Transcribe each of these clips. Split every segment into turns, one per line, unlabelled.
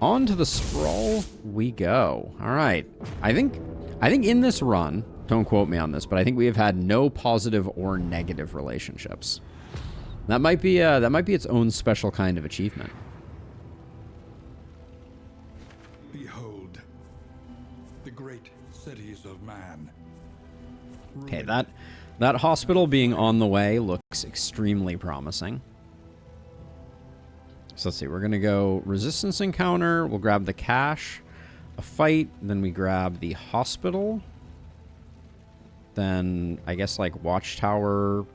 On to the Sprawl we go. All right. I think in this run, don't quote me on this, but I think we have had no positive or negative relationships. That might be its own special kind of achievement.
Behold, the great cities of man.
Okay, that hospital being on the way looks extremely promising. So let's see, we're gonna go resistance encounter, we'll grab the cache, a fight, then we grab the hospital. Then I guess like watchtower,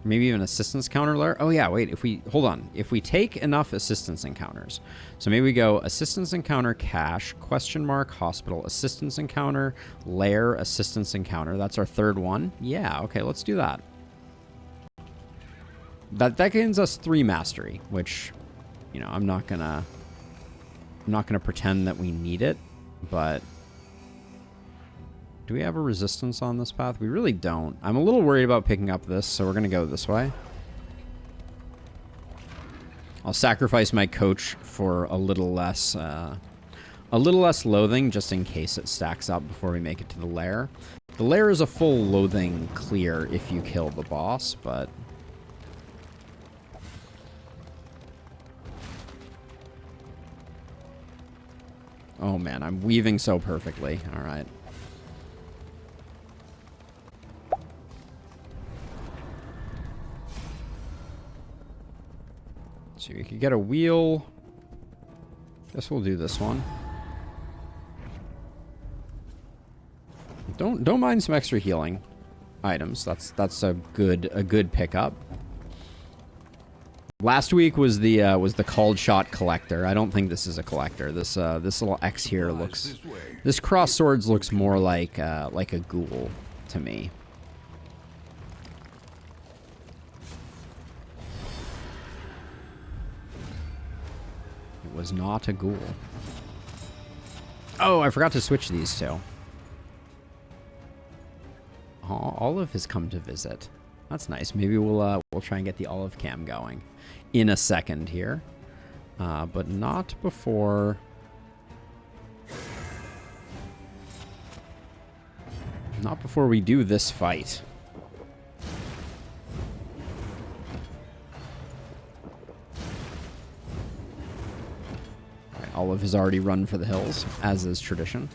maybe even assistance counter lair. Oh yeah, wait, if we take enough assistance encounters. So maybe we go assistance encounter cache, question mark, hospital, assistance encounter, lair, assistance encounter. That's our third one. Yeah, okay, let's do that. That gains us 3 mastery, which, you know, I'm not gonna pretend that we need it, but do we have a resistance on this path? We really don't. I'm a little worried about picking up this, so we're gonna go this way. I'll sacrifice my coach for a little less loathing, just in case it stacks up before we make it to the lair. The lair is a full loathing clear if you kill the boss, but oh man, I'm weaving so perfectly. All right. So you could get a wheel. Guess we'll do this one. Don't mind some extra healing items. That's a good pickup. Last week was the called shot collector. I don't think this is a collector. This little X here looks. This cross swords looks more like a ghoul to me. It was not a ghoul. Oh, I forgot to switch these two. Oh, Olive has come to visit. That's nice. Maybe we'll try and get the Olive cam going in a second here, but not before. Not before we do this fight. All right, Olive has already run for the hills, as is tradition.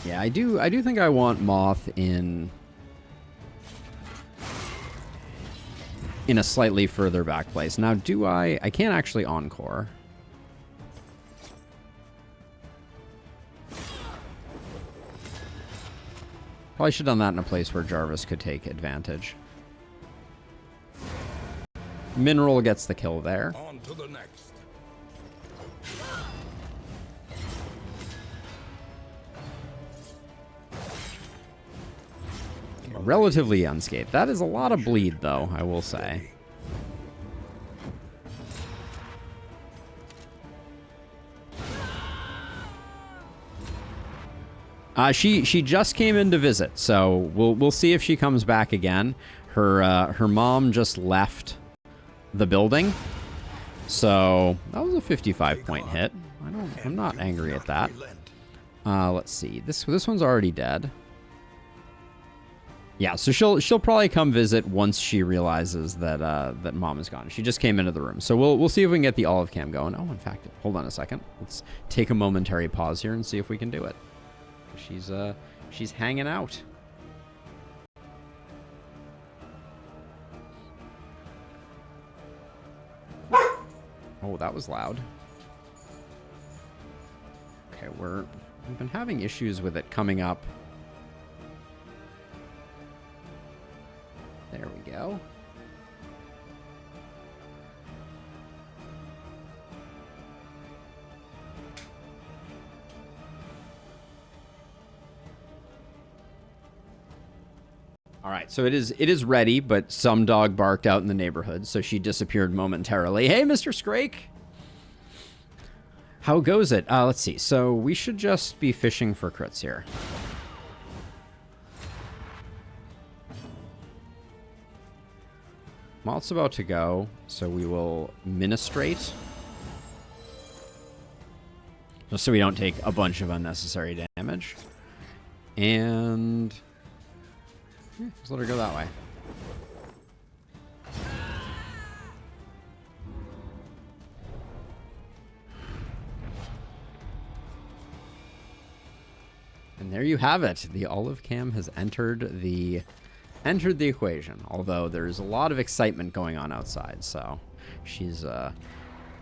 Yeah, I do think I want Moth in a slightly further back place. Now, do I can't actually encore. Probably should have done that in a place where Jarvis could take advantage. Mineral gets the kill there.
On to the next.
Relatively unscathed. That is a lot of bleed, though, I will say. She just came in to visit, so we'll see if she comes back again. Her mom just left the building, so that was a 55-point hit. I'm not angry at that. Let's see. This one's already dead. Yeah, so she'll probably come visit once she realizes that that mom is gone. She just came into the room, so we'll see if we can get the Olive cam going. Oh, in fact, hold on a second. Let's take a momentary pause here and see if we can do it. She's hanging out. Oh, that was loud. Okay, we've been having issues with it coming up. There we go. All right, so it is ready, but some dog barked out in the neighborhood, so she disappeared momentarily. Hey, Mr. Scrake! How goes it? Let's see. So we should just be fishing for crits here. Moth's about to go, so we will Ministrate. Just so we don't take a bunch of unnecessary damage. And let's let her go that way. And there you have it. The Olive Cam has entered the equation. Although there's a lot of excitement going on outside, so she's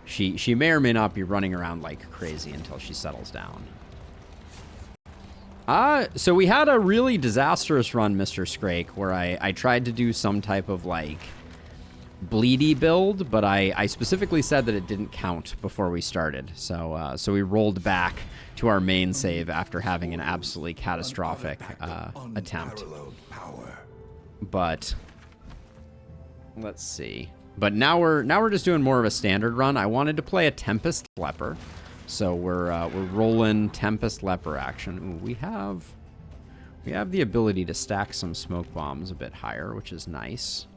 she may or may not be running around like crazy until she settles down. So we had a really disastrous run, Mr. Scrake, where I tried to do some type of like bleedy build, but I specifically said that it didn't count before we started. So so we rolled back to our main save after having an absolutely catastrophic attempt. But let's see. But now we're just doing more of a standard run. I wanted to play a Tempest Leper, so we're rolling Tempest Leper action. Ooh, we have the ability to stack some smoke bombs a bit higher, which is nice.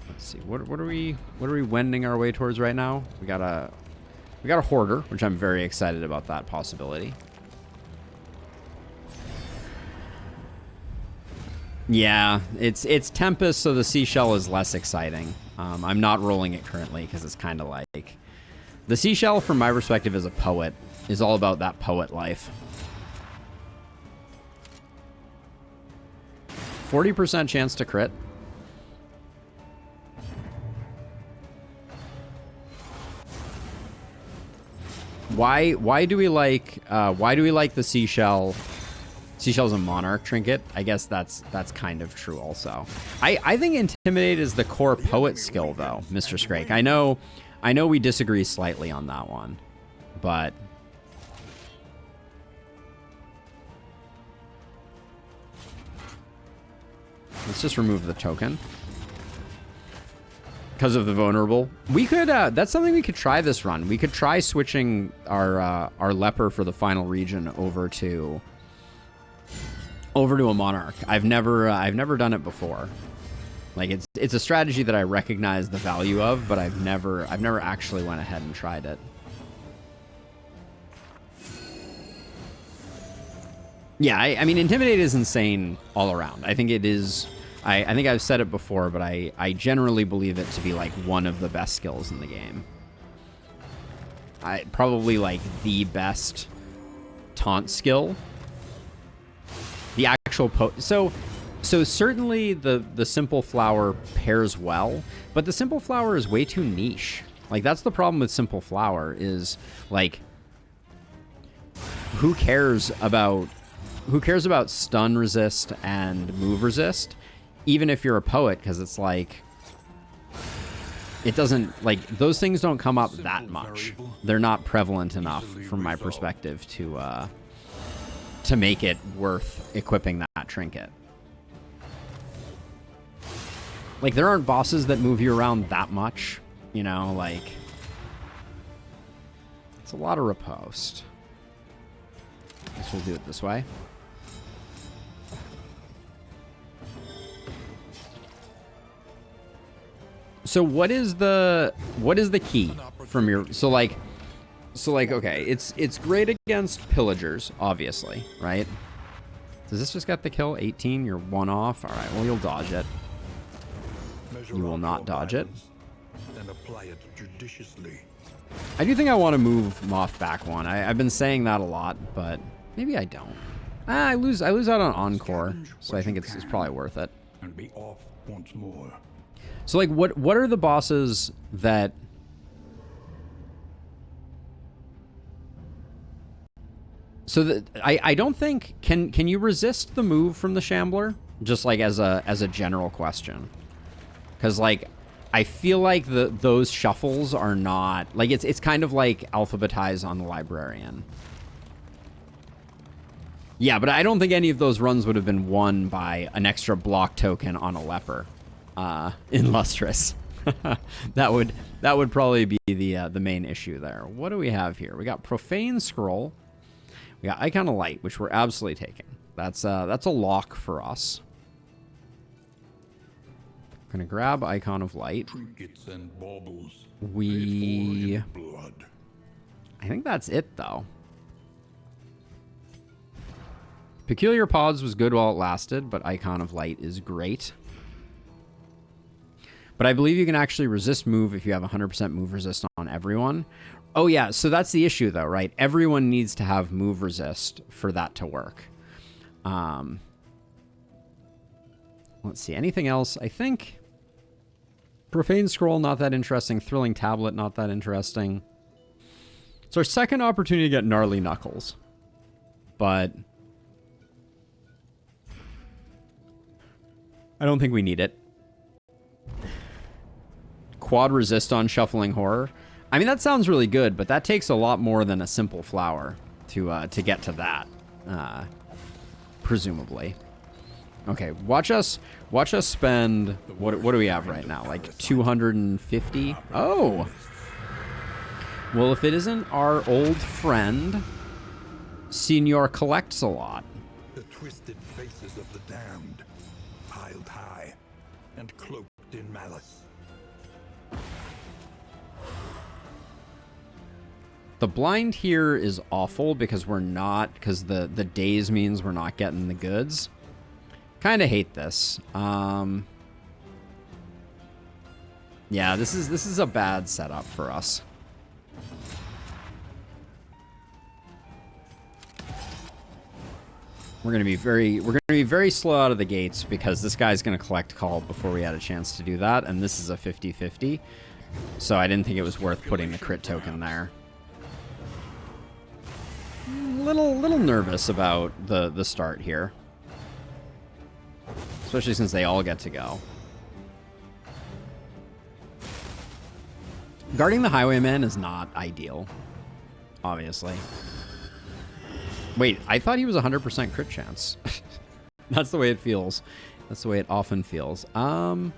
Let's see. What are we wending our way towards right now? We got a hoarder, which I'm very excited about that possibility. Yeah, it's Tempest, so the Seashell is less exciting. I'm not rolling it currently because it's kind of like the Seashell, from my perspective as a poet, is all about that poet life. 40% chance to crit. Why do we like the Seashell? Seashell's a Monarch trinket. I guess that's kind of true also. I think Intimidate is the core poet skill though, Mr. Scrake. I know we disagree slightly on that one, but let's just remove the token. Because of the vulnerable. We could, that's something we could try this run. We could try switching our leper for the final region over to a monarch. I've never done it before. Like it's a strategy that I recognize the value of, but I've never actually went ahead and tried it. Yeah, I mean, Intimidate is insane all around. I think it is. I think I've said it before, but I generally believe it to be like one of the best skills in the game. Probably like the best taunt skill. The actual so certainly the Simple Flower pairs well, but the Simple Flower is way too niche. Like that's the problem with Simple Flower is like who cares about stun resist and move resist? Even if you're a poet, because it's like, it doesn't, like, those things don't come up that much. They're not prevalent enough, from my perspective, to make it worth equipping that trinket. Like, there aren't bosses that move you around that much, you know, like, it's a lot of riposte. I guess we'll do it this way. So what is the key from your so like okay, it's great against pillagers, obviously, right? Does this just get the kill? 18, you're one off. All right, well you'll dodge it. You will not dodge it.
Then apply it judiciously.
I do think I want to move Moth back one. I've been saying that a lot, but maybe I don't. I lose out on Encore, so I think it's probably worth it.
And be off once more.
So like what are the bosses that so that I don't think can you resist the move from the Shambler, just like as a general question? Cuz like I feel like those shuffles are not like it's kind of like alphabetize on the Librarian. Yeah, but I don't think any of those runs would have been won by an extra block token on a leper. In Lustrous. that would probably be the main issue there. What do we have here? We got Profane Scroll. We got Icon of Light, which we're absolutely taking. That's a lock for us. gonna grab Icon of Light.
Trinkets and baubles.
We...
They fall in blood.
I think that's it, though. Peculiar Pods was good while it lasted, but Icon of Light is great. But I believe you can actually resist move if you have 100% move resist on everyone. Oh, yeah, so that's the issue, though, right? Everyone needs to have move resist for that to work. Let's see, anything else? I think Profane Scroll, not that interesting. Thrilling Tablet, not that interesting. It's our second opportunity to get Gnarly Knuckles. But I don't think we need it. Quad resist on Shuffling Horror. I mean, that sounds really good, but that takes a lot more than a simple flower to get to that, presumably. Okay, watch us spend, what do we have right now? Like 250? Oh! Well, if it isn't our old friend, Senior Collects a Lot.
The twisted faces of the damned, piled high and cloaked in malice.
The blind here is awful because we're not, because the days means we're not getting the goods. Kind of hate this. Yeah, this is a bad setup for us. We're gonna be very slow out of the gates because this guy's gonna collect call before we had a chance to do that, and this is a 50-50. So I didn't think it was worth putting the crit token there. Little nervous about the start here. Especially since they all get to go. Guarding the Highwayman is not ideal, obviously. Wait, I thought he was 100% crit chance. That's the way it feels. That's the way it often feels. I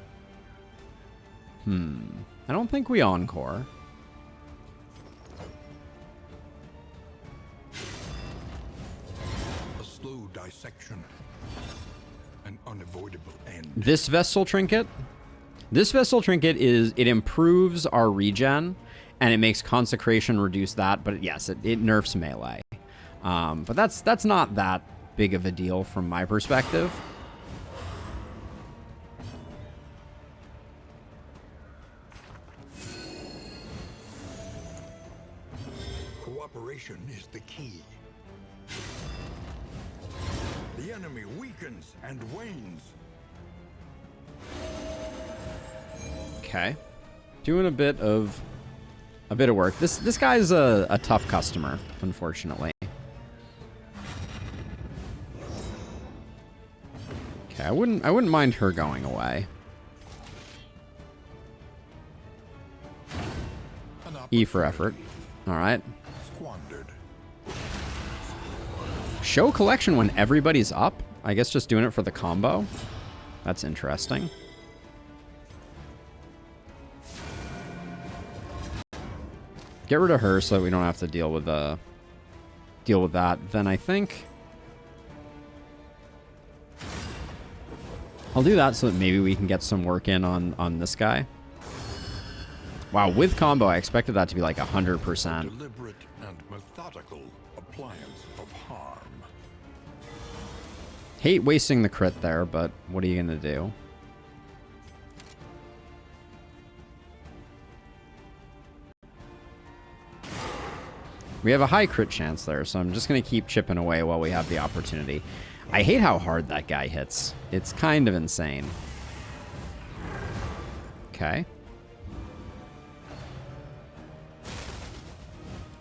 don't think we encore.
A slow dissection. An unavoidable end.
This Vestal Trinket? This Vestal Trinket it improves our regen, and it makes Consecration reduce that, but yes, it nerfs melee. But that's not that big of a deal from my perspective.
Cooperation is the key. The enemy weakens and wanes.
Okay, doing a bit of work. This guy's a tough customer, unfortunately. Okay, I wouldn't mind her going away. E for effort. All right.
Squandered.
Show collection when everybody's up. I guess just doing it for the combo. That's interesting. Get rid of her so that we don't have to deal with that. Then I think I'll do that so that maybe we can get some work in on this guy. Wow, with combo, I expected that to be like 100%.
Deliberate and methodical appliance of harm.
Hate wasting the crit there, but what are you gonna do? We have a high crit chance there, so I'm just going to keep chipping away while we have the opportunity. I hate how hard that guy hits. It's kind of insane. Okay.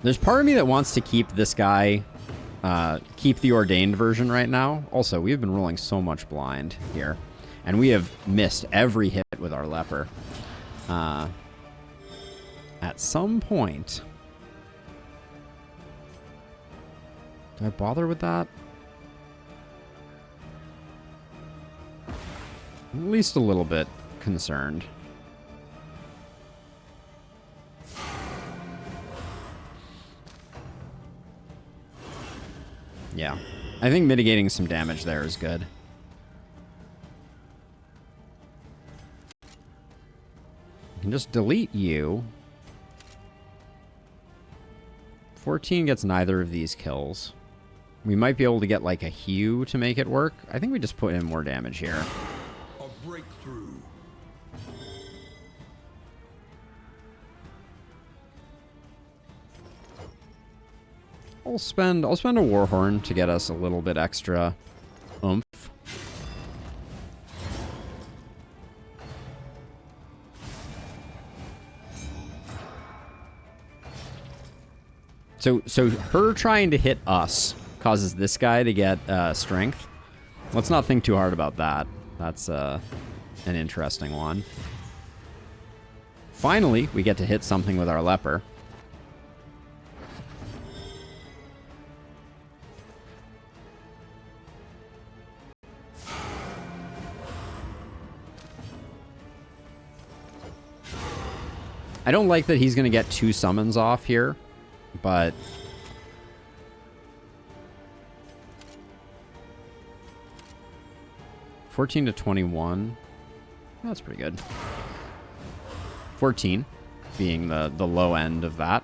There's part of me that wants to keep this guy, keep the Ordained version right now. Also, we've been rolling so much blind here, and we have missed every hit with our leper. At some point... Do I bother with that? I'm at least a little bit concerned. Yeah. I think mitigating some damage there is good. can just delete you. 14 gets neither of these kills. We might be able to get like a Hue to make it work. I think we just put in more damage here.
A breakthrough.
I'll spend a Warhorn to get us a little bit extra oomph. So her trying to hit us causes this guy to get strength. Let's not think too hard about that. That's an interesting one. Finally, we get to hit something with our leper. I don't like that he's going to get 2 summons off here. But $14 to $21. That's pretty good. 14 being the low end of that.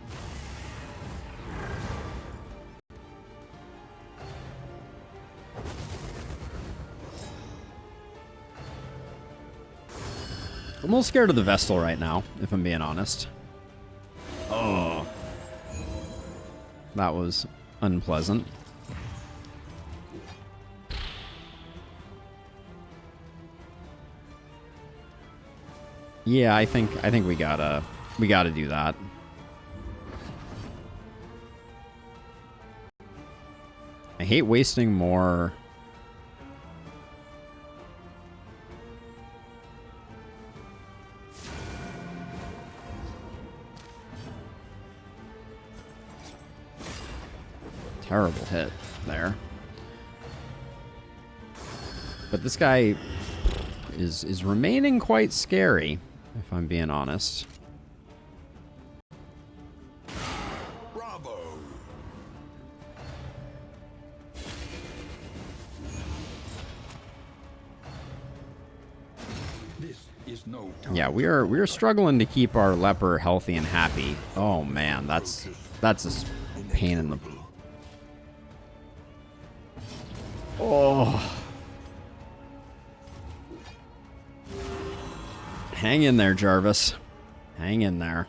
I'm a little scared of the Vestal right now, if I'm being honest. Oh. That was unpleasant. Yeah, I think we gotta do that. I hate wasting more. Terrible hit there. But this guy is remaining quite scary, if I'm being honest.
Bravo. This is no time.
Yeah, we are struggling to keep our leper healthy and happy. Oh man, that's a pain in the. Oh. Hang in there, Jarvis. Hang in there.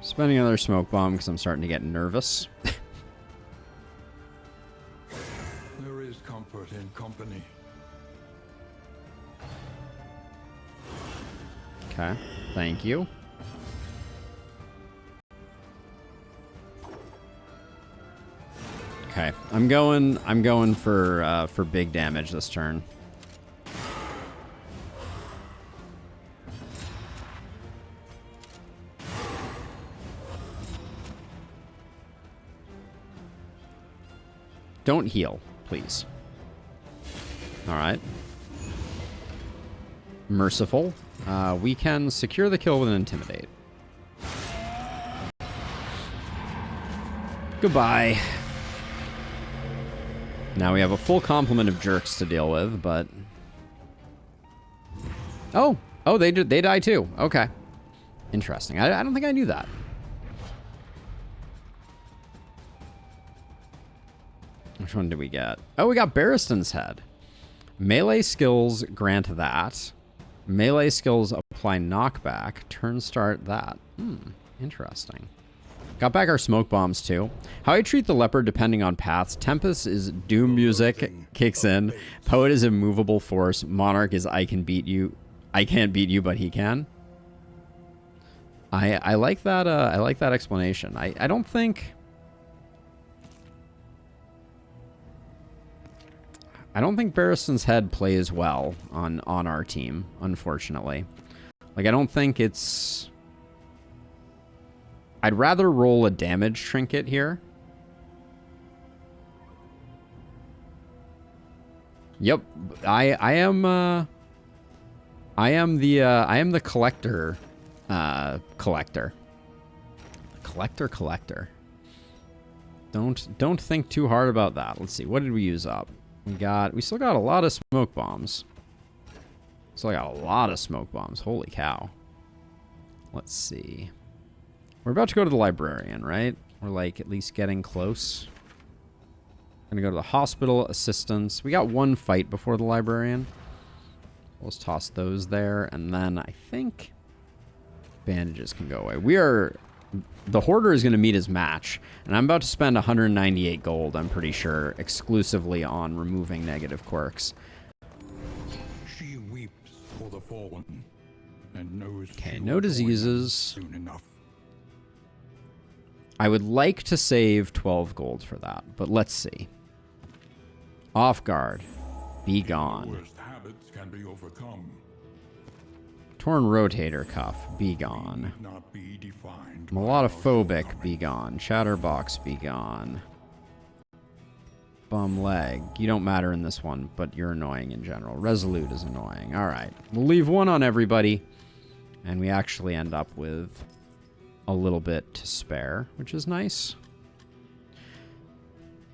Spending another smoke bomb because I'm starting to get nervous.
There is comfort in company.
Okay, thank you. Okay, I'm going for big damage this turn. Don't heal, please. All right. Merciful. We can secure the kill with an Intimidate. Goodbye. Now we have a full complement of jerks to deal with, but... Oh, they die too. Okay. Interesting. I don't think I knew that. Which one did we get? Oh, we got Barristan's Head. Melee skills grant that. Melee skills apply knockback. Turn start that. Interesting. Got back our smoke bombs too. How I treat the leopard depending on paths. Tempest is doom music kicks in. Poet is immovable force. Monarch is I can beat you. I can't beat you, but he can. I like that. I like that explanation. I don't think. I don't think Barristan's Head plays well on our team, unfortunately. Like, I don't think it's... I'd rather roll a damage trinket here. Yep, I am the collector collector. Don't think too hard about that. Let's see. What did we use up? We still got a lot of smoke bombs. Still got a lot of smoke bombs. Holy cow. Let's see. We're about to go to the librarian, right? We're like at least getting close. Gonna go to the hospital, assistance. We got one fight before the librarian. Let's toss those there, and then I think bandages can go away. The Hoarder is going to meet his match, and I'm about to spend 198 gold, I'm pretty sure, exclusively on removing negative quirks.
She weeps for the fallen, and knows.
Okay,
she
no
will join them
diseases.
Soon enough.
I would like to save 12 gold for that, but let's see. Off guard. Be gone.
Worst habits can be overcome.
Torn rotator cuff. Be gone.
Need not be defined.
Melodophobic. Be gone. Chatterbox. Be gone. Bum leg. You don't matter in this one, but you're annoying in general. Resolute is annoying. Alright. We'll leave one on everybody. And we actually end up with a little bit to spare, which is nice.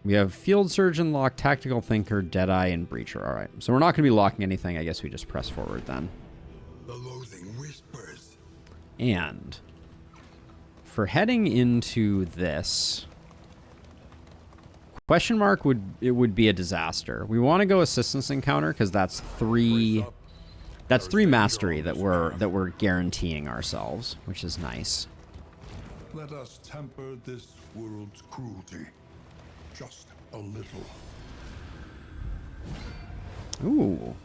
We have Field Surgeon, Lock, Tactical Thinker, Deadeye, and Breacher. Alright. So we're not going to be locking anything. I guess we just press forward then.
The loathing whispers.
And for heading into this, question mark would be a disaster. We want to go assistance encounter because that's three mastery that we're guaranteeing ourselves, which is nice.
Let us temper this world's cruelty. Just a little.
Ooh.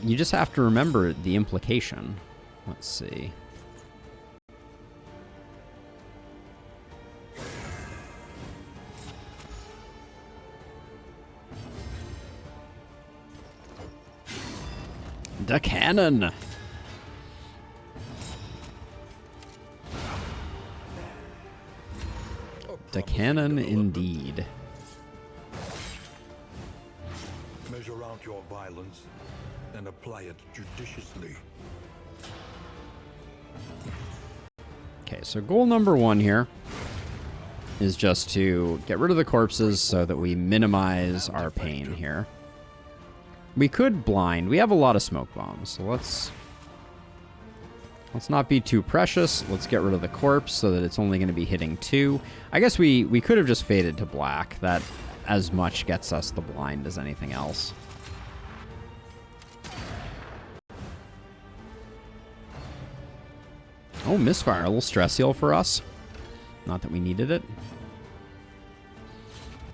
You just have to remember the implication. Let's see. The cannon. The cannon indeed.
Measure out your violence and apply it judiciously.
Okay, so goal number 1 here is just to get rid of the corpses so that we minimize our pain here. We could blind. We have a lot of smoke bombs, so let's not be too precious. Let's get rid of the corpse so that it's only going to be hitting 2. I guess we could have just faded to black. That as much gets us the blind as anything else. Oh, misfire. A little stress heal for us. Not that we needed it.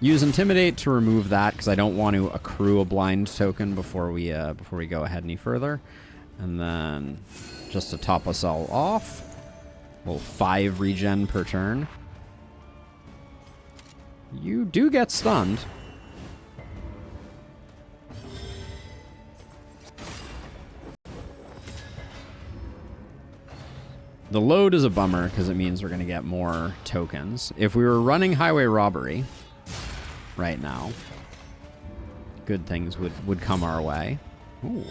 Use Intimidate to remove that because I don't want to accrue a blind token before we go ahead any further. And then just to top us all off, we'll 5 regen per turn. You do get stunned. The load is a bummer because it means we're going to get more tokens. If we were running highway robbery right now, good things would come our way. Ooh.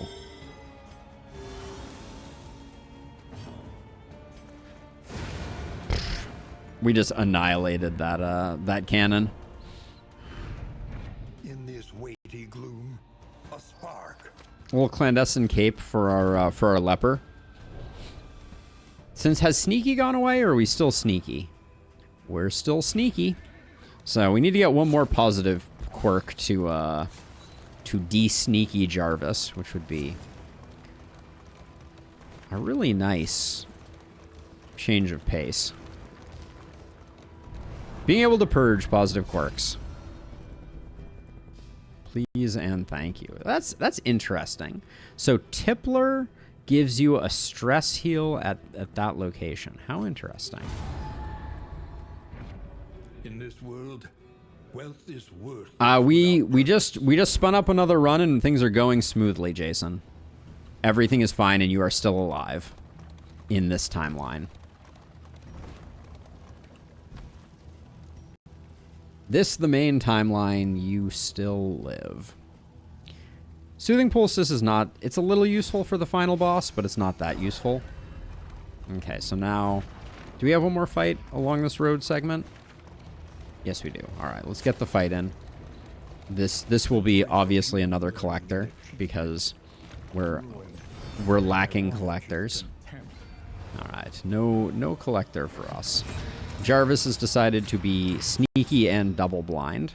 We just annihilated that cannon.
In this weighty gloom, a spark.
A little clandestine cape for our leper. Since has sneaky gone away, or are we still sneaky? We're still sneaky. So we need to get one more positive quirk to de-sneaky Jarvis, which would be a really nice change of pace. Being able to purge positive quirks. Please and thank you. That's interesting. So Tippler gives you a stress heal at that location. How interesting.
In this world, wealth is worth.
We just spun up another run and things are going smoothly, Jason. Everything is fine and you are still alive in this timeline. This, the main timeline, you still live. Soothing Poultice is not... It's a little useful for the final boss, but it's not that useful. Okay, so now Do we have one more fight along this road segment? Yes, we do. All right, let's get the fight in. This will be obviously another collector because we're lacking collectors. All right, no collector for us. Jarvis has decided to be sneaky and double blind.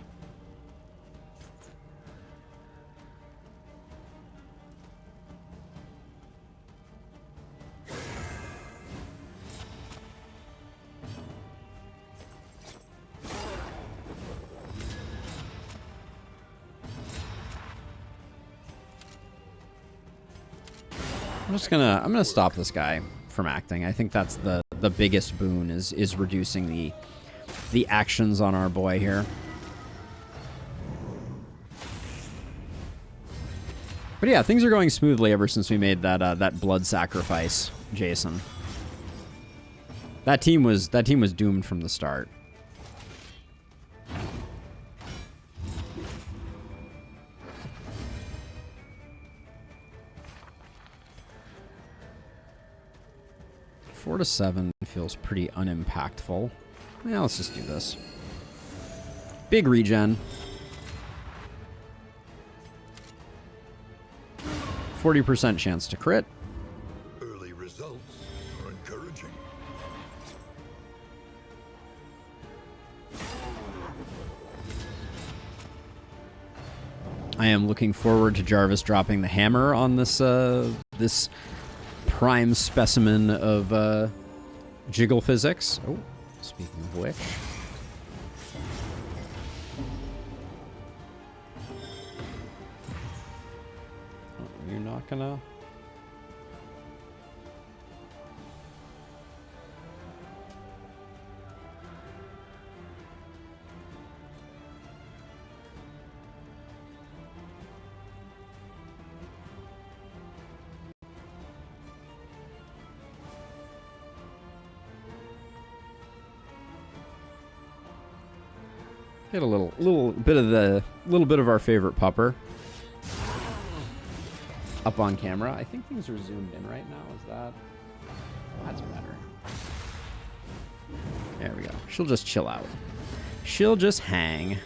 I'm gonna stop this guy from acting. I think that's the biggest boon is reducing the actions on our boy here. But yeah, things are going smoothly ever since we made that blood sacrifice, Jason. That team was doomed from the start. Four to 7 feels pretty unimpactful. Yeah, let's just do this. Big regen. 40% chance to crit.
Early results are encouraging.
I am looking forward to Jarvis dropping the hammer on this this prime specimen of jiggle physics. Oh, speaking of which. Oh, you're not gonna... Get a little bit of our favorite pupper up on camera. I think things are zoomed in right now. That's better. There we go. She'll just chill out. She'll just hang.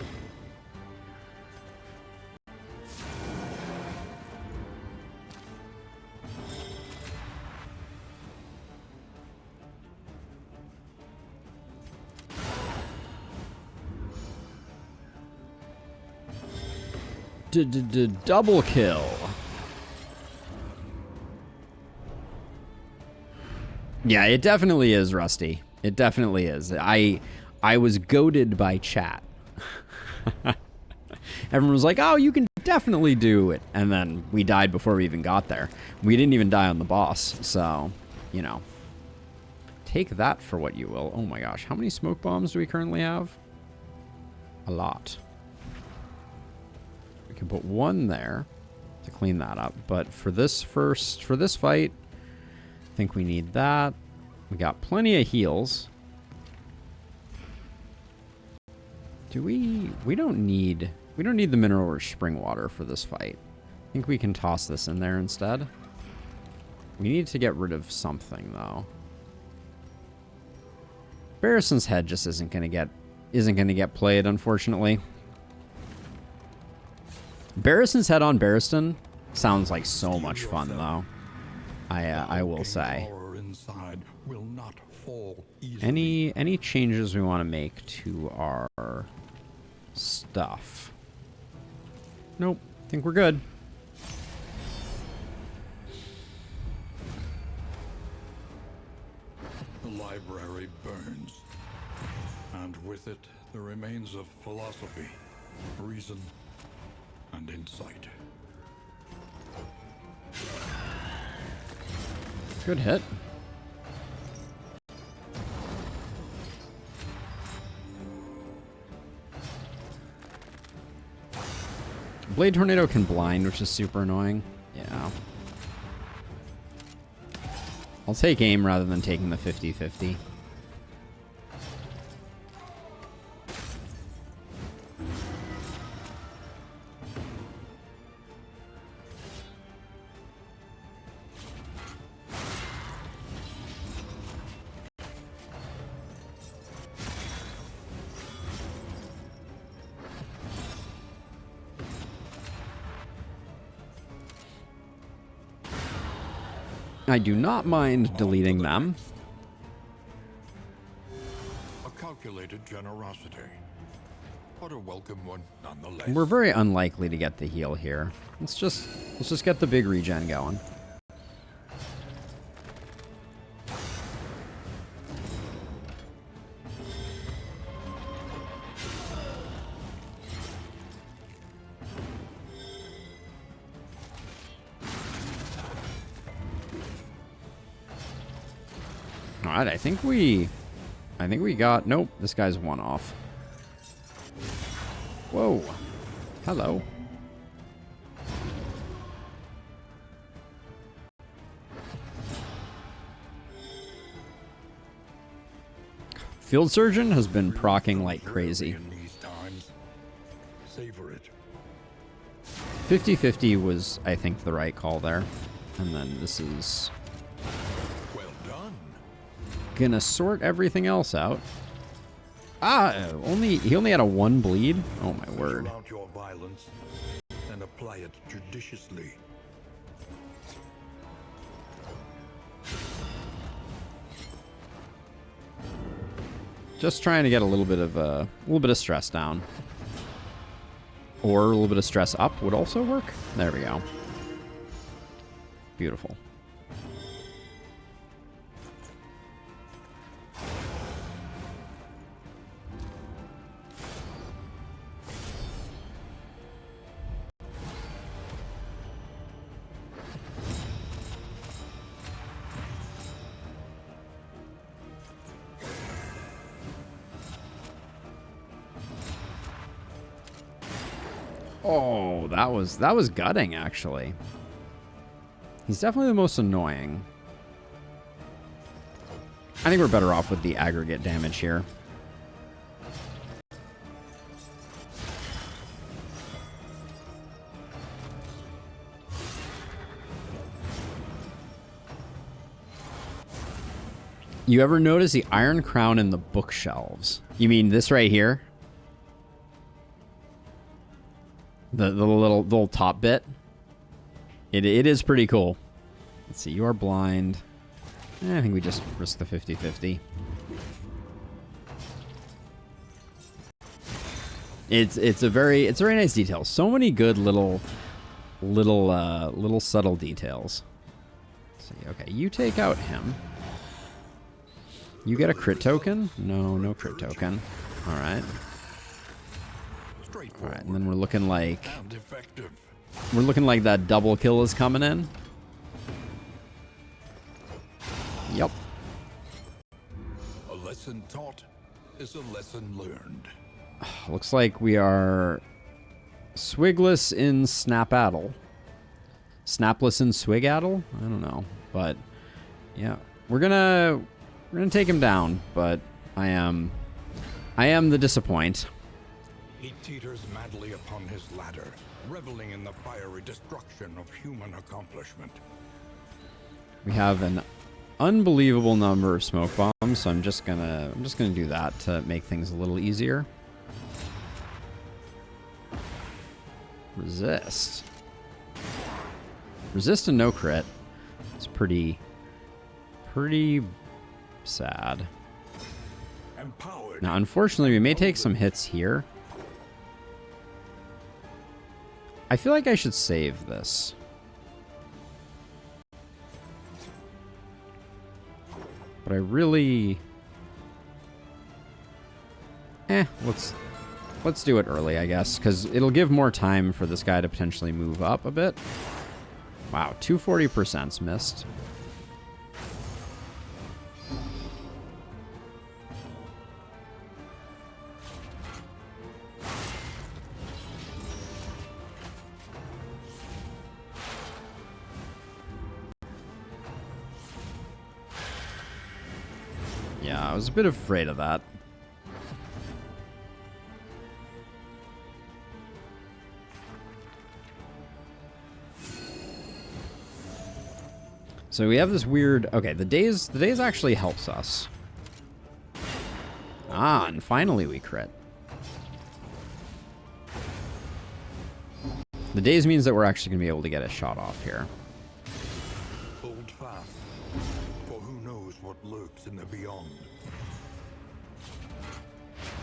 Double kill. Yeah, it definitely is, Rusty. It definitely is. I was goaded by chat. Everyone was like, oh, you can definitely do it. And then we died before we even got there. We didn't even die on the boss. So, you know. Take that for what you will. Oh my gosh. How many smoke bombs do we currently have? A lot. We can put one there to clean that up. But for this fight, I think we need that. We got plenty of heals. Do we don't need the mineral or spring water for this fight. I think we can toss this in there instead. We need to get rid of something though. Barristan's head just isn't gonna get played, unfortunately. Barristan's head on Barristan sounds like so much fun though. I will say. Any changes we want to make to our stuff? Nope. I think we're good.
The library burns, and with it the remains of philosophy, reason, and insight.
Good hit. Blade Tornado can blind, which is super annoying. Yeah. I'll take aim rather than taking the 50-50. I do not mind deleting them.
A calculated generosity, but a welcome one nonetheless.
We're very unlikely to get the heal here. Let's just get the big regen going. All right, I think we got, nope, this guy's one off. Whoa. Hello. Field Surgeon has been proccing like crazy. 50-50 was, I think, the right call there. And then this is gonna sort everything else out. Ah, he only had a 1 bleed. Oh my word.
Out your violence and apply it judiciously.
Just trying to get a little bit of stress down, or a little bit of stress up would also work. There we go. Beautiful. Oh, that was gutting, actually. He's definitely the most annoying. I think we're better off with the aggregate damage here. You ever notice the iron crown in the bookshelves? You mean this right here? The little top bit. It is pretty cool. Let's see. You are blind. I think we just risk the 50-50. It's a very nice detail. So many good little subtle details. Let's see. Okay, you take out him. You get a crit token? No crit token. All right. All right, and then we're looking like that double kill is coming in. Yep.
A lesson taught is a lesson learned.
Looks like we are swigless in Snapaddle. Snapless in Swigaddle? I don't know, but yeah, we're gonna take him down, but I am the disappoint.
He teeters madly upon his ladder, reveling in the fiery destruction of human accomplishment.
We have an unbelievable number of smoke bombs, so I'm just gonna do that to make things a little easier. Resist and no crit. It's pretty sad.
Empowered.
Now, unfortunately, we may take some hits here. I feel like I should save this. But I really... let's do it early, I guess, because it'll give more time for this guy to potentially move up a bit. Wow, 240%'s missed. Yeah, I was a bit afraid of that. So we have this weird... Okay, the days actually helps us. Ah, and finally we crit. The days means that we're actually going to be able to get a shot off here.
Hold fast lurks in the beyond.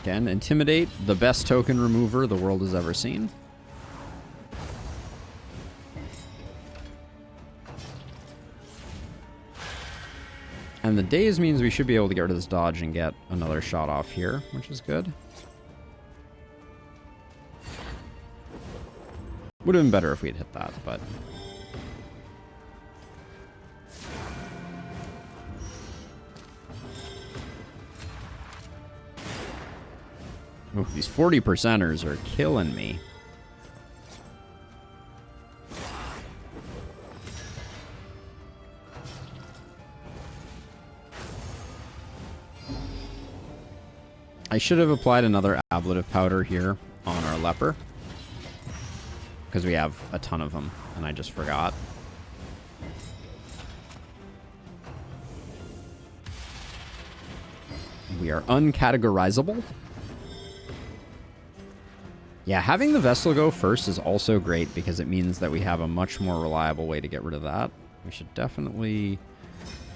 Again, Intimidate, the best token remover the world has ever seen. And the daze means we should be able to get rid of this dodge and get another shot off here, which is good. Would have been better if we had hit that, but... Ooh, these 40%ers are killing me. I should have applied another ablative powder here on our leper, because we have a ton of them, and I just forgot. We are uncategorizable. Yeah, having the Vestal go first is also great because it means that we have a much more reliable way to get rid of that. We should definitely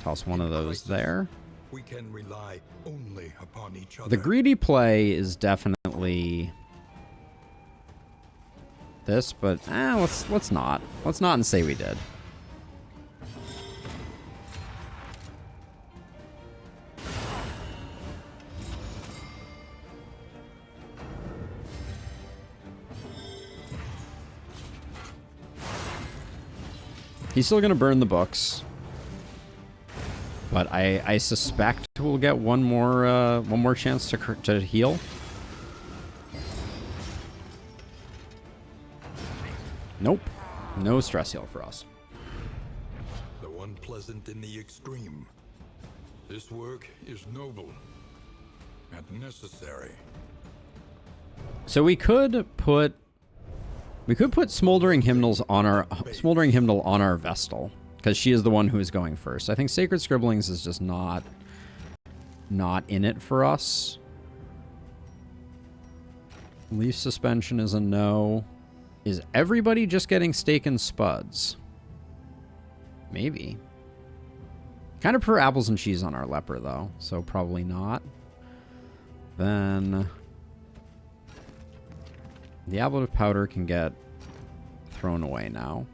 toss one of those there.
We can rely only upon each other.
The greedy play is definitely this, but let's not. Let's not and say we did. He's still gonna burn the books, but I suspect we'll get one more chance to heal. Nope, no stress heal for us.
The one pleasant in the extreme. This work is noble and necessary.
So we could put Smoldering Hymnal on our Vestal, because she is the one who is going first. I think Sacred Scribblings is just not in it for us. Leaf Suspension is a no. Is everybody just getting Steak and Spuds? Maybe. Kind of prefer apples and cheese on our leper, though, so probably not. Then the ablative powder can get thrown away now.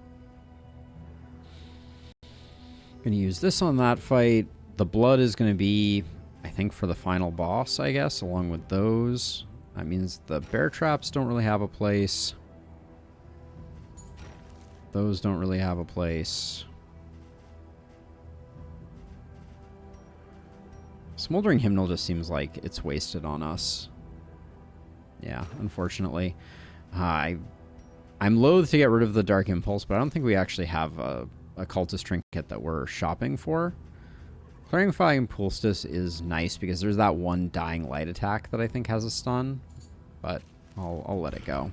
Gonna use this on that fight. The blood is gonna be, I think, for the final boss, I guess, along with those. That means the bear traps don't really have a place. Those don't really have a place. Smoldering Hymnal just seems like it's wasted on us. Yeah, unfortunately. I'm loath to get rid of the Dark Impulse, but I don't think we actually have a Cultist Trinket that we're shopping for. Clarifying Poultice is nice because there's that one Dying Light attack that I think has a stun, but I'll let it go.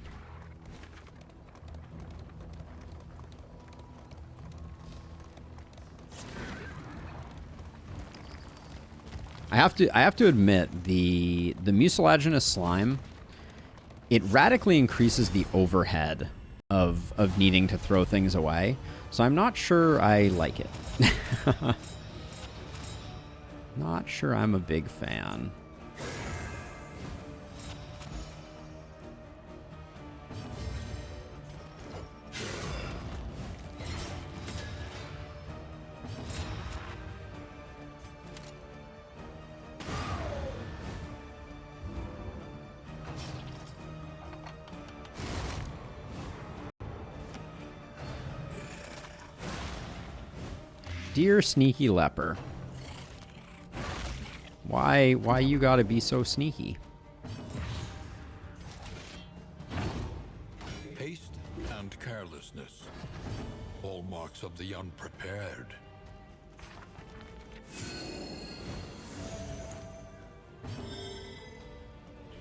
I have to admit, the mucilaginous slime, it radically increases the overhead of needing to throw things away. So I'm not sure I like it. Not sure I'm a big fan. Dear sneaky leper. Why you gotta be so sneaky?
Haste and carelessness, hallmarks of the unprepared.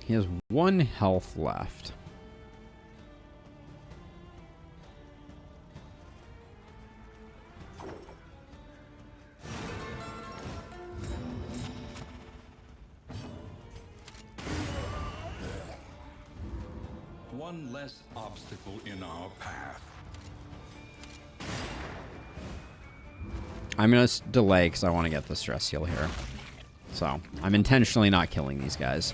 He has 1 health left.
One less obstacle in our path.
I'm going to delay because I want to get the stress heal here. So, I'm intentionally not killing these guys.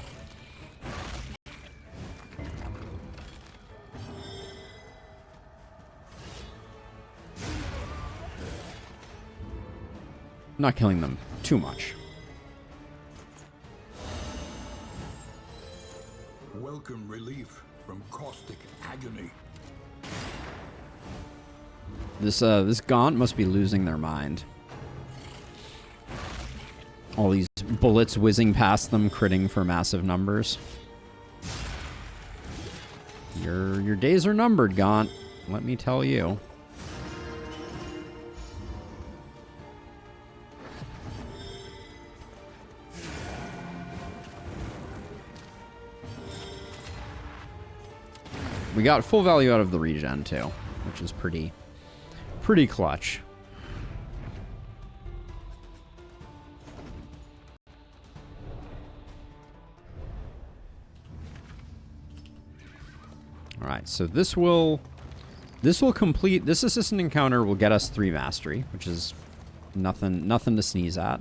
Not killing them too much.
Welcome relief from caustic agony.
This Gaunt must be losing their mind. All these bullets whizzing past them, critting for massive numbers. Your days are numbered, Gaunt. Let me tell you. We got full value out of the regen too, which is pretty clutch. All right, so this will complete this assistant encounter will get us 3 mastery, which is nothing to sneeze at.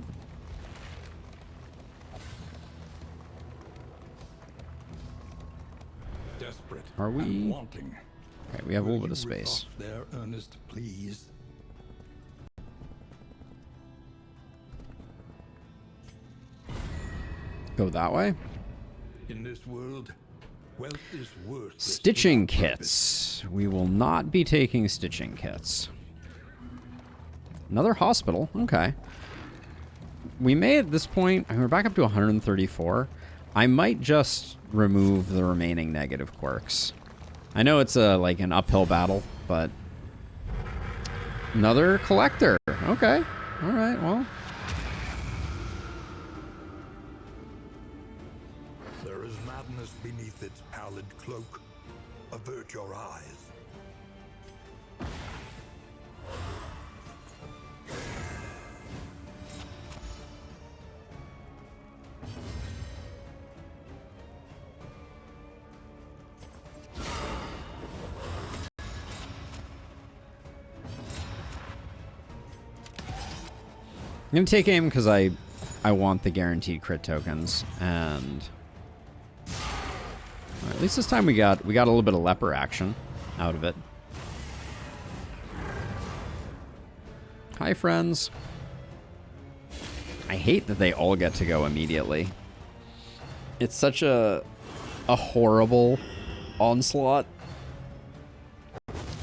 Desperate.
Are we?
And wanting.
Okay, we have a little bit of
Will you
space.
rebuff their earnest pleas?
Go that way.
In this world, wealth is worth
Stitching kits. We will not be taking stitching kits. Another hospital. Okay. We may at this point, I mean, we're back up to 134. I might just remove the remaining negative quirks. I know it's like an uphill battle, but another collector. Okay. All right. Well,
There is madness beneath its pallid cloak. Avert your eyes.
I'm gonna take aim because I want the guaranteed crit tokens, and at least this time we got a little bit of leper action out of it. Hi, friends. I hate that they all get to go immediately. It's such a horrible onslaught.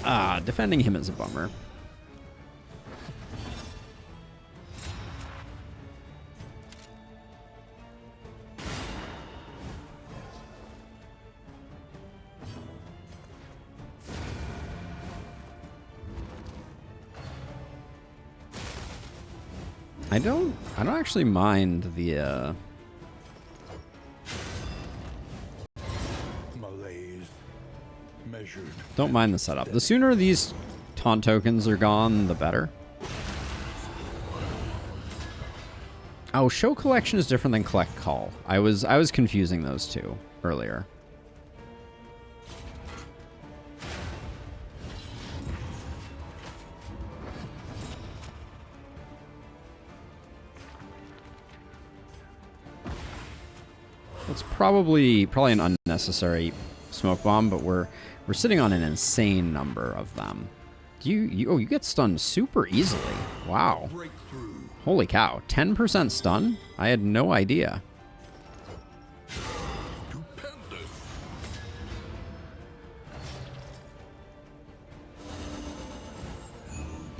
Ah, defending him is a bummer. I don't actually mind the
Malaise. Measured.
don't mind the setup. The sooner these taunt tokens are gone, the better. Oh, show collection is different than collect call. I was confusing those two earlier. It's probably an unnecessary smoke bomb, but we're sitting on an insane number of them. You get stunned super easily. Wow.
Breakthrough.
Holy cow. 10% stun? I had no idea.
Stupendous.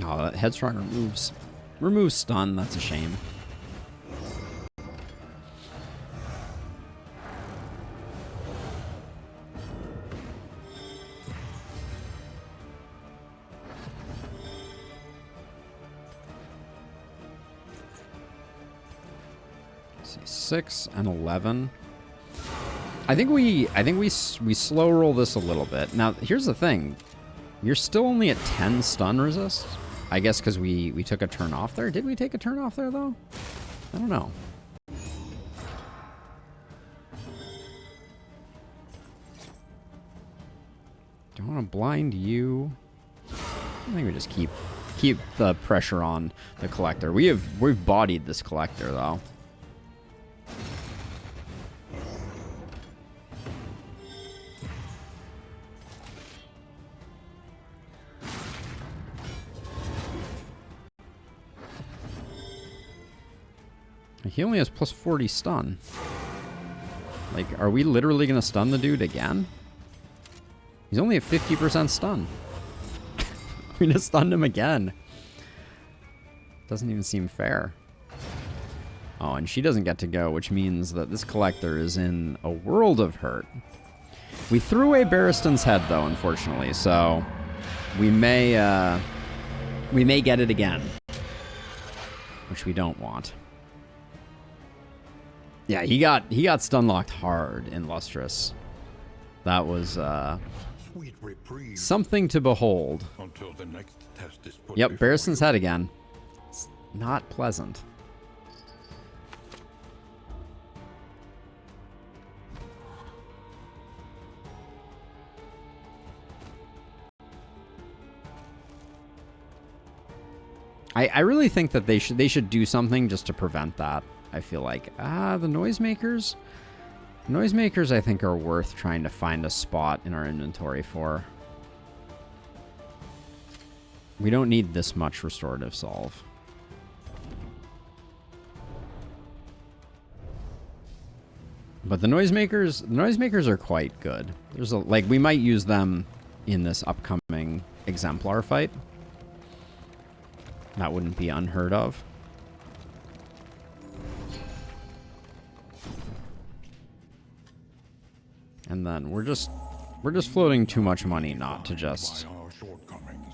Oh, that headstrong removes stun. That's a shame. Let's see, 6 and 11. I think we slow roll this a little bit. Now, here's the thing. You're still only at 10 stun resist. I guess because we took a turn off there. Did we take a turn off there, though? I don't know. Don't want to blind you. I think we just keep keep the pressure on the collector. We've bodied this collector though. He only has plus 40 stun. Like, are we literally going to stun the dude again? He's only at 50% stun. We're going to stun him again. Doesn't even seem fair. Oh, and she doesn't get to go, which means that this collector is in a world of hurt. We threw away Barristan's head, though, unfortunately, so we may get it again, which we don't want. Yeah, he got stun locked hard in Lustrous. That was something to behold.
Until the next test is put
Yep,
before
Barristan's
you.
head again. It's not pleasant. I really think that they should do something just to prevent that. I feel like the noisemakers. Noisemakers, I think, are worth trying to find a spot in our inventory for. We don't need this much restorative solve. But the noisemakers are quite good. There's a we might use them in this upcoming exemplar fight. That wouldn't be unheard of. And then we're just floating too much money not to just
By our shortcomings.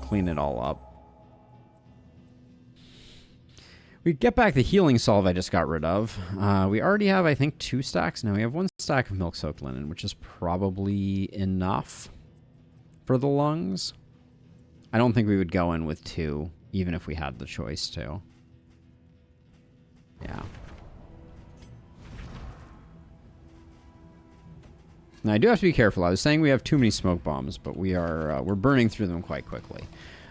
clean it all up. We get back the healing solve I just got rid of. We already have, I think, 2 stacks. Now we have 1 stack of milk-soaked linen, which is probably enough for the lungs. I don't think we would go in with 2, even if we had the choice to. Yeah. Now, I do have to be careful. I was saying we have too many smoke bombs, but we're burning through them quite quickly.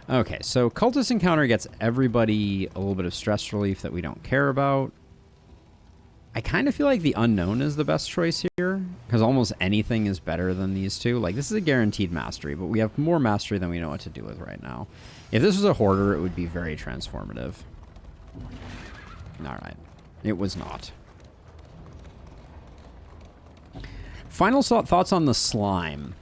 Okay, so Cultist Encounter gets everybody a little bit of stress relief that we don't care about. I kind of feel like the Unknown is the best choice here, because almost anything is better than these two. Like, this is a guaranteed mastery, but we have more mastery than we know what to do with right now. If this was a Hoarder, it would be very transformative. Alright. It was not. Final thoughts on the slime.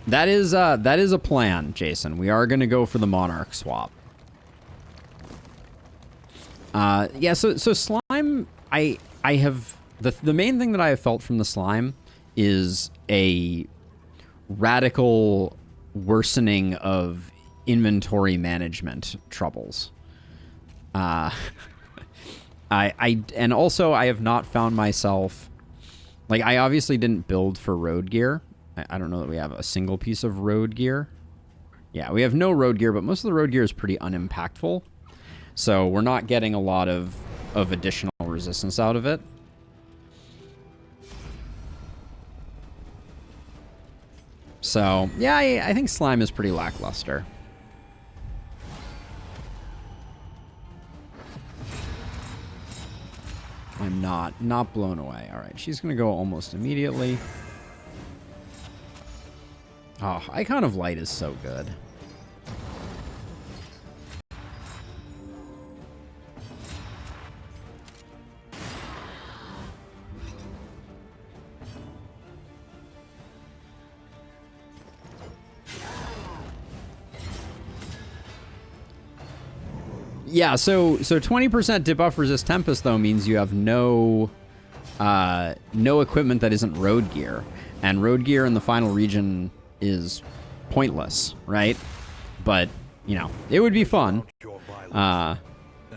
That is a plan, Jason. We are going to go for the Monarch swap. Yeah, so slime, I have... The main thing that I have felt from the slime is a radical worsening of inventory management troubles. And also I have not found myself... Like, I obviously didn't build for road gear. I don't know that we have a single piece of road gear. Yeah, we have no road gear, but most of the road gear is pretty unimpactful. So we're not getting a lot of additional resistance out of it. So, yeah, I think slime is pretty lackluster. I'm not blown away. All right, she's going to go almost immediately. Oh, Icon of Light is so good. Yeah, so 20% debuff resist Tempest though means you have no equipment that isn't road gear, and road gear in the final region is pointless, right? But you know, it would be fun.
And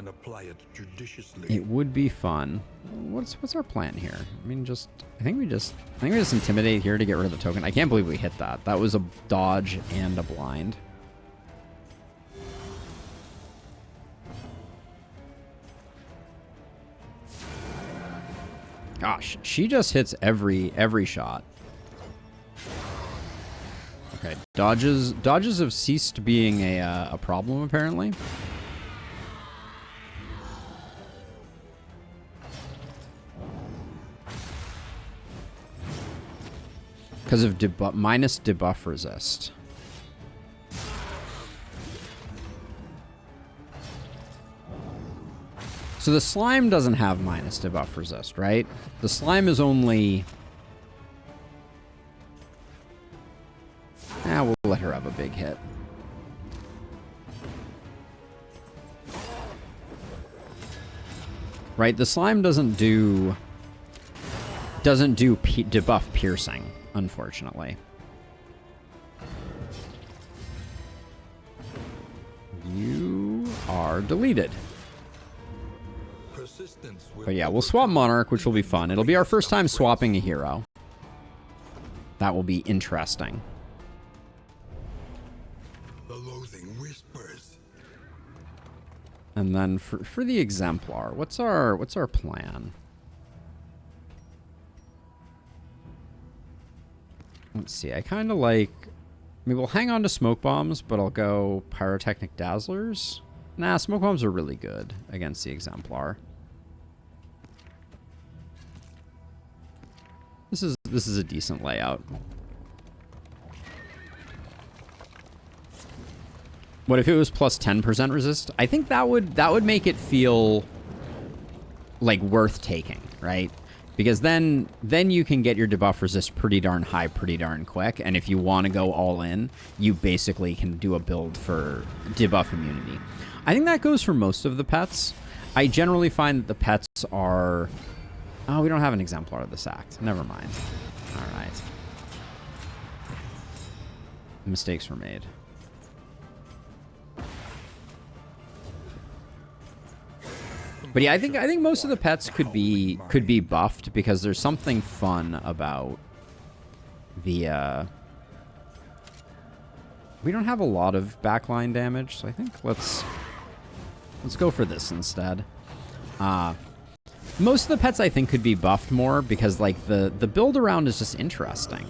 apply it judiciously.
It would be fun. What's our plan here? I mean, I think we just intimidate here to get rid of the token. I can't believe we hit that. That was a dodge and a blind. Gosh, she just hits every shot. Okay, dodges have ceased being a problem apparently. Because of minus debuff resist. So the slime doesn't have minus debuff resist, right? The slime is only... we'll let her have a big hit. Right, the slime doesn't do debuff piercing, unfortunately. You are deleted. But yeah, we'll swap Monarch, which will be fun. It'll be our first time swapping a hero. That will be interesting.
The loathing whispers.
And then for the Exemplar, what's our plan? Let's see. I kind of like... I mean, we'll hang on to Smoke Bombs, but I'll go Pyrotechnic Dazzlers. Nah, Smoke Bombs are really good against the Exemplar. This is a decent layout. What if it was plus 10% resist? I think that would make it feel like worth taking, right? Because then you can get your debuff resist pretty darn high pretty darn quick, and if you want to go all in, you basically can do a build for debuff immunity. I think that goes for most of the pets. I generally find that the pets are... Oh, we don't have an Exemplar of this act. Never mind. All right. Mistakes were made. But yeah, I think most of the pets could be buffed because there's something fun about the we don't have a lot of backline damage, so I think let's go for this instead. Most of the pets I think could be buffed more because like the build around is just interesting.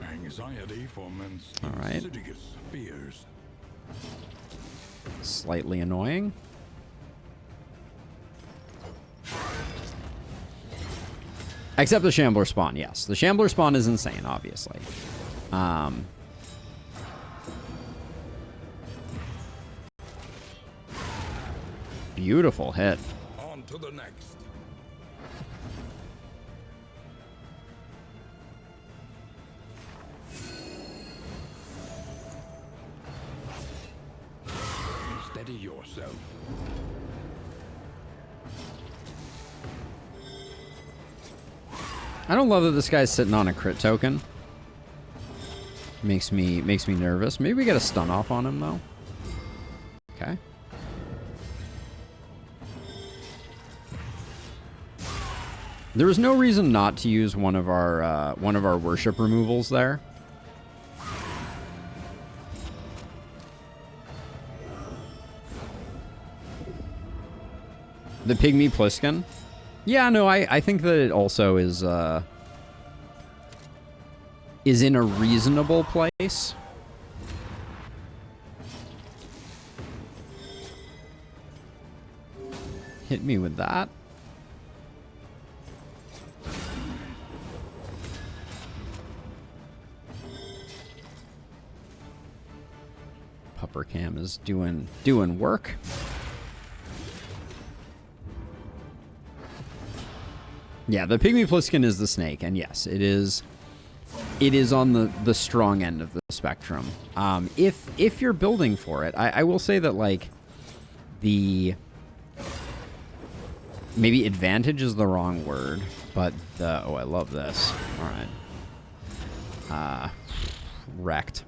Anxiety foments
all right.
insidious fears.
Slightly annoying. Except the Shambler spawn, yes. The Shambler spawn is insane, obviously. Beautiful hit.
On to the next. Steady yourself.
I don't love that this guy's sitting on a crit token. Makes me nervous. Maybe we get a stun off on him though. Okay. There was no reason not to use one of our worship removals there. The Pygmy Pliskin. Yeah, no, I think that it also is in a reasonable place. Hit me with that. Pupper Cam is doing work. Yeah, the Pygmy Pliskin is the snake, and yes, it is on the strong end of the spectrum. If you're building for it, I will say that like the maybe advantage is the wrong word, but the I love this. All right, wrecked.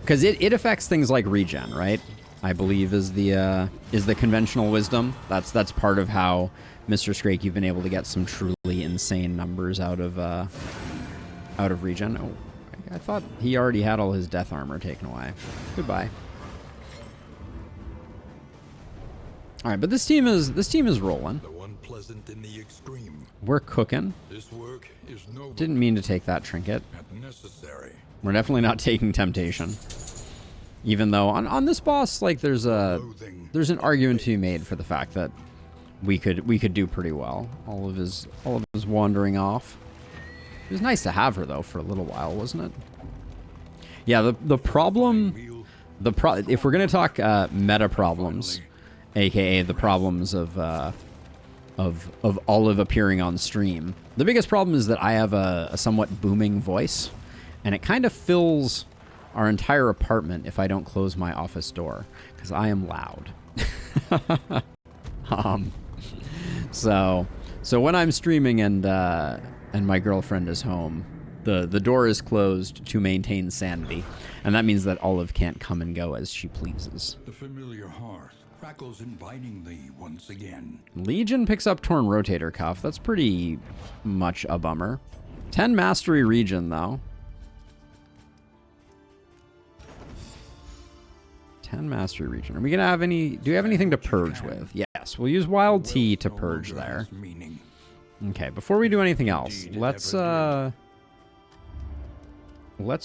Because it affects things like regen, right? I believe is the conventional wisdom. That's part of how Mr. Scrake you've been able to get some truly insane numbers out of regen. Oh, I thought he already had all his death armor taken away. Goodbye. All right, but this team is rolling.
The one unpleasant in the extreme.
We're cooking.
This work is noble
Didn't mean to take that trinket.
and necessary.
We're definitely not taking temptation. Even though on this boss, like there's an argument to be made for the fact that we could do pretty well. All of his wandering off. It was nice to have her though for a little while, wasn't it? Yeah, the problem, if we're gonna talk meta problems, aka the problems of Olive appearing on stream, the biggest problem is that I have a somewhat booming voice, and it kind of fills our entire apartment if I don't close my office door, because I am loud. So when I'm streaming and my girlfriend is home, the door is closed to maintain sanity, and that means that Olive can't come and go as she pleases.
The familiar hearth crackles invitingly once again.
Legion picks up Torn Rotator Cuff. That's pretty much a bummer. 10 Mastery Region, though. 10 Mastery Region. Are we going to have any... Do we have anything to purge with? Yes, we'll use Wild Tea to purge there. Okay, before we do anything else, let's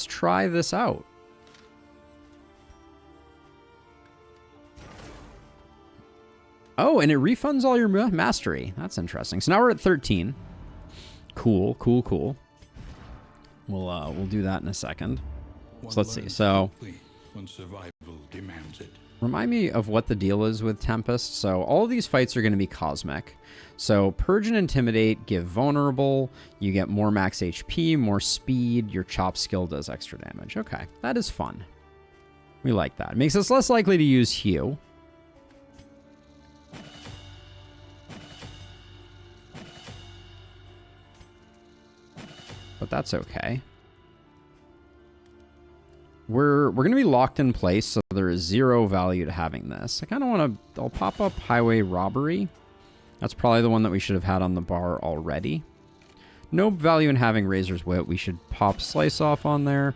try this out. Oh, and it refunds all your mastery. That's interesting. So now we're at 13. Cool, cool, cool. We'll do that in a second. So let's see. So
when survival demands it.
Remind me of what the deal is with Tempest. So all of these fights are going to be cosmic. So Purge and Intimidate give vulnerable. You get more max HP, more speed. Your chop skill does extra damage. Okay, that is fun. We like that. It makes us less likely to use Hew. But that's okay. We're going to be locked in place, so there is 0 value to having this. I kind of want to... I'll pop up Highway Robbery. That's probably the one that we should have had on the bar already. No value in having Razor's Wit. We should pop Slice Off on there.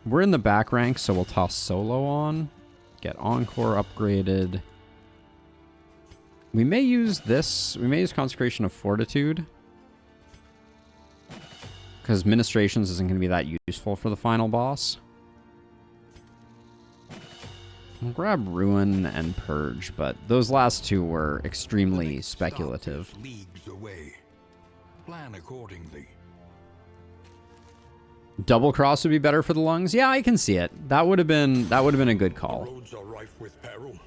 We're in the back rank, so we'll toss Solo on. Get Encore upgraded. We may use this. We may use Consecration of Fortitude. Because Ministrations isn't going to be that useful for the final boss. I'll grab Ruin and Purge, but those last two were extremely speculative.
Leagues away. Plan accordingly.
Double Cross would be better for the lungs. Yeah, I can see it. That would have been a good call.
The roads are rife with peril.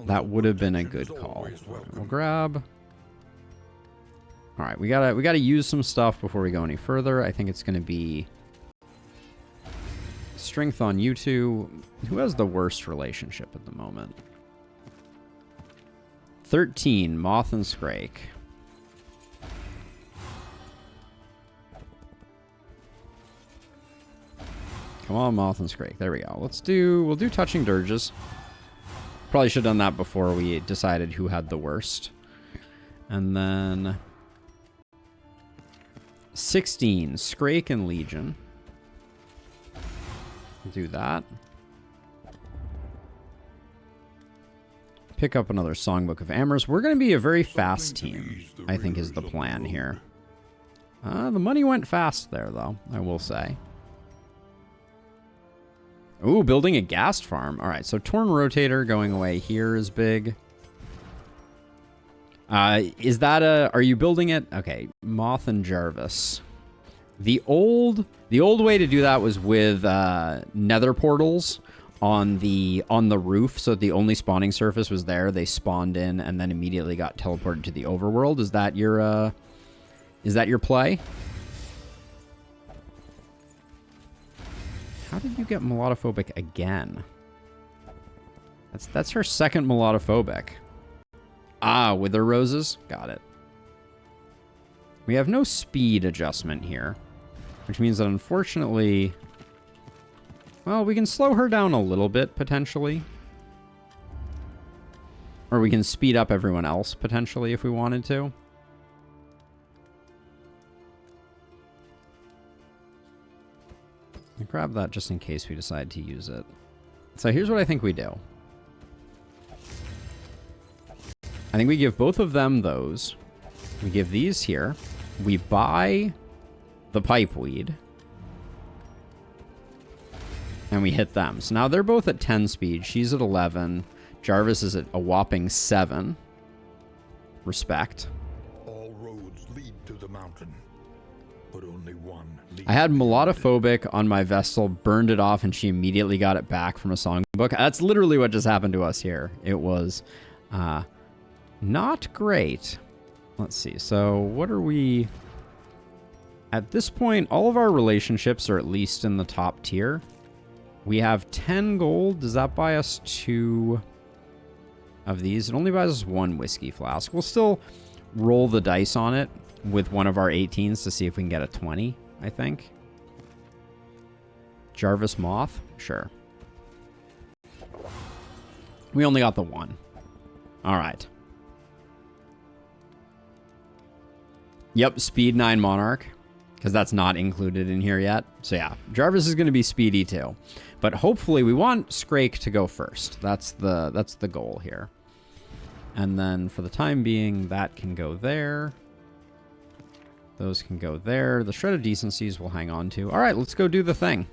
That would have been a good call. We'll grab. All right, we gotta use some stuff before we go any further. I think it's gonna be Strength on you two. Who has the worst relationship at the moment? 13, Moth and Scrake. Come on, Moth and Scrake. There we go. We'll do Touching Dirges. Probably should have done that before we decided who had the worst. And then 16, Scrake and Legion. Do that. Pick up another Songbook of Amherst. We're going to be a very fast team, I think is the plan here. The money went fast there, though, I will say. Ooh, building a ghast farm. All right, so Torn Rotator going away here is big. Is that are you building it? Okay, Moth and Jarvis. The old way to do that was with nether portals on the roof, so the only spawning surface was there. They spawned in and then immediately got teleported to the overworld. Is that your play? How did you get melodophobic again? That's her second melodophobic. Ah, Wither Roses? Got it. We have no speed adjustment here, which means that unfortunately... Well, we can slow her down a little bit, potentially. Or we can speed up everyone else, potentially, if we wanted to. I'll grab that just in case we decide to use it. So here's what I think we do. I think we give both of them those. We give these here. We buy the pipeweed. And we hit them. So now they're both at 10 speed. She's at 11. Jarvis is at a whopping 7. Respect.
All roads lead to the mountain, but only one leads.
I had Melodophobic on my Vestal, burned it off, and she immediately got it back from a songbook. That's literally what just happened to us here. It was not great. Let's see. So what are we... At this point, all of our relationships are at least in the top tier. We have 10 gold. Does that buy us 2 of these? It only buys us 1 whiskey flask. We'll still roll the dice on it with one of our 18s to see if we can get a 20, I think. Jarvis Moth? Sure. We only got the 1. All right. Yep, speed 9 Monarch, because that's not included in here yet. So yeah, Jarvis is going to be speedy too. But hopefully we want Scrake to go first. That's the goal here. And then for the time being, that can go there. Those can go there. The Shred of Decencies we'll hang on to. All right, let's go do the thing.